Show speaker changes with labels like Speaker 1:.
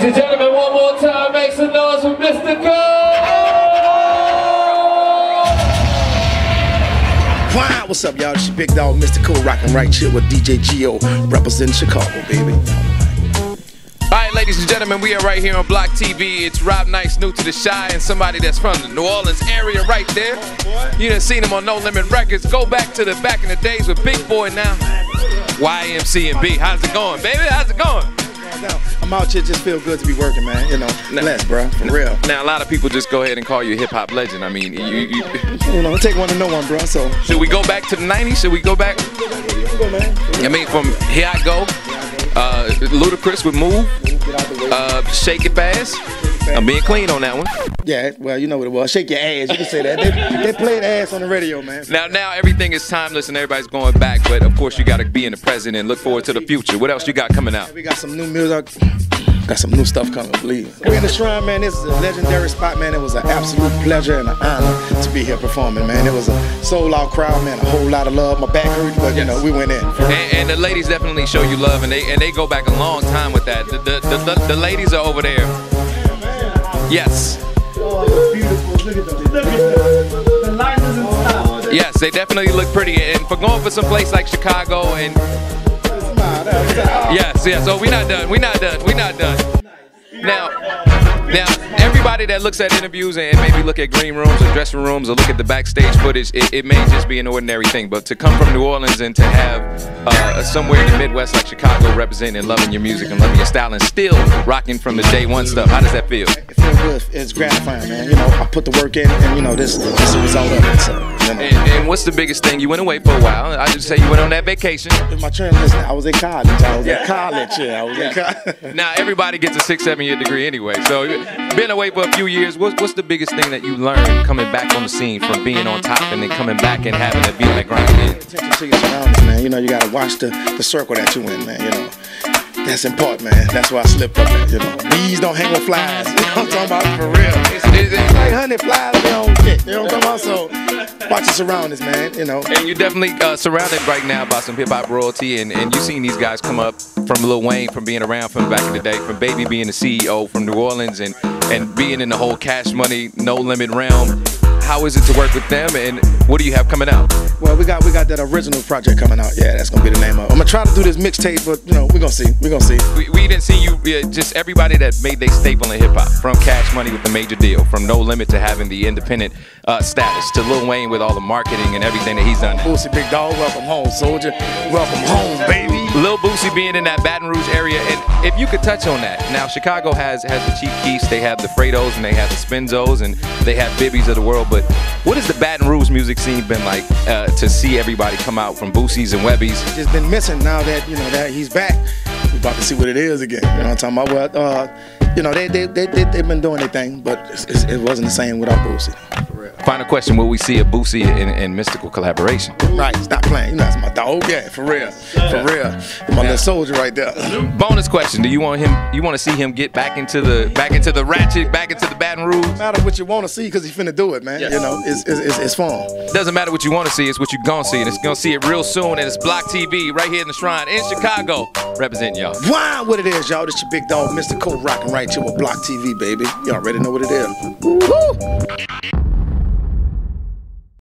Speaker 1: Ladies and gentlemen, one more time, make some noise for Mystikal!
Speaker 2: Wow, what's up, y'all? It's your big dog, Mystikal, rocking right here with DJ Gio, representing Chicago, baby.
Speaker 3: Alright, ladies and gentlemen, we are right here on Block TV. It's Rob Nice, new to the Shy, and somebody that's from the New Orleans area right there. You done seen him on No Limit Records. Go back to the back in the days with Big Boy now. YMC and B. How's it going, baby? How's it going?
Speaker 2: I'm out here, just feel good to be working, man. You know, blessed, bro, for real.
Speaker 3: Now, a lot of people just go ahead and call you a hip-hop legend. I mean,
Speaker 2: you know, it take one to know one, bro, so.
Speaker 3: Should we go back to the 90s? Should we go back?
Speaker 2: Go, man.
Speaker 3: I mean, from Here I Go, Ludacris with Move, Shake It Fast. I'm being clean on that one.
Speaker 2: Yeah, well, you know what it was. Shake your ass. You can say that. They played ass on the radio, man.
Speaker 3: Now everything is timeless and everybody's going back, but of course you got to be in the present and look forward to the future. What else you got coming out?
Speaker 2: We got some new music. Got some new stuff coming, believe. We're in the Shrine, man. This is a legendary spot, man. It was an absolute pleasure and an honor to be here performing, man. It was a sold-out crowd, man. A whole lot of love. My back hurt, but you know, we went in.
Speaker 3: And the ladies definitely show you love, and they go back a long time with that. The ladies are over there. Yes.
Speaker 4: Oh, beautiful. Look at them. Look at them. The lightness and style.
Speaker 3: Yes, they definitely look pretty. And for going for some place like Chicago and yes. So we're not done. We're not done. Now, everybody that looks at interviews and maybe look at green rooms or dressing rooms or look at the backstage footage, it may just be an ordinary thing. But to come from New Orleans and to have somewhere in the Midwest like Chicago representing and loving your music and loving your style and still rocking from the day one stuff, how does that feel?
Speaker 2: It feels good. It's gratifying, man. You know, I put the work in, and you know, this is the result of it. So, you know.
Speaker 3: And what's the biggest thing? You went away for a while. I just say you went on that vacation.
Speaker 2: My training, listen, I was in college. I was in college.
Speaker 3: Now everybody gets a 6-7 year degree anyway. So been away for a few years. What's the biggest thing that you learned coming back on the scene from being on top and then coming back and having to be on that grind again?
Speaker 2: Attention to your surroundings, man. You know, you gotta watch the circle that you in, man. You know, that's important, man. That's why I slipped up at, you know. Bees don't hang with flies. You know what I'm talking about? For real. It's like 100 flies, they don't get. You know what I'm talking about? So watch your surroundings, man. You know.
Speaker 3: And you're definitely surrounded right now by some hip hop royalty, and you seen these guys come up from Lil Wayne, from being around from back in the day, from Baby being the CEO from New Orleans, and being in the whole Cash Money, No Limit realm. How is it to work with them, and what do you have coming out?
Speaker 2: Well, we got that original project coming out. Yeah, that's gonna be the name of it. I'm gonna try to do this mixtape, but you know, we're gonna see.
Speaker 3: We didn't see you. Just everybody that made their staple in hip hop, from Cash Money with the major deal, from No Limit to having the independent status, to Lil Wayne with all the marketing and everything that he's done.
Speaker 2: Boosie, big dog, welcome home, soldier. Welcome home, baby.
Speaker 3: Lil Boosie being in that Baton Rouge area, and if you could touch on that. Now, Chicago has the Chief Keefs, they have the Fredos, and they have the Spenzos, and they have Bibbies of the world. But what has the Baton Rouge music scene been like to see everybody come out from Boosies and Webbies?
Speaker 2: It's been missing. Now that you know that he's back, we're about to see what it is again. You know what I'm talking about? Well, you know they've been doing their thing, but it wasn't the same without Boosie.
Speaker 3: Final question: will we see a Boosie and Mystikal collaboration?
Speaker 2: Right, stop playing. You know that's my dog. Yeah, for real, my little soldier right there.
Speaker 3: Bonus question: do you want him? You want to see him get back into the ratchet, back into the Baton Rouge?
Speaker 2: No matter what you want to see, because he's finna do it, man. Yes. You know, it's fun.
Speaker 3: Doesn't matter what you want to see; it's what you're gonna see, and it's gonna see it real soon. And it's Block TV right here in the Shrine in Chicago, representing y'all.
Speaker 2: Wow, what it is, y'all? This your big dog, Mystikal, rocking right here with Block TV, baby. Y'all already know what it is. Woo!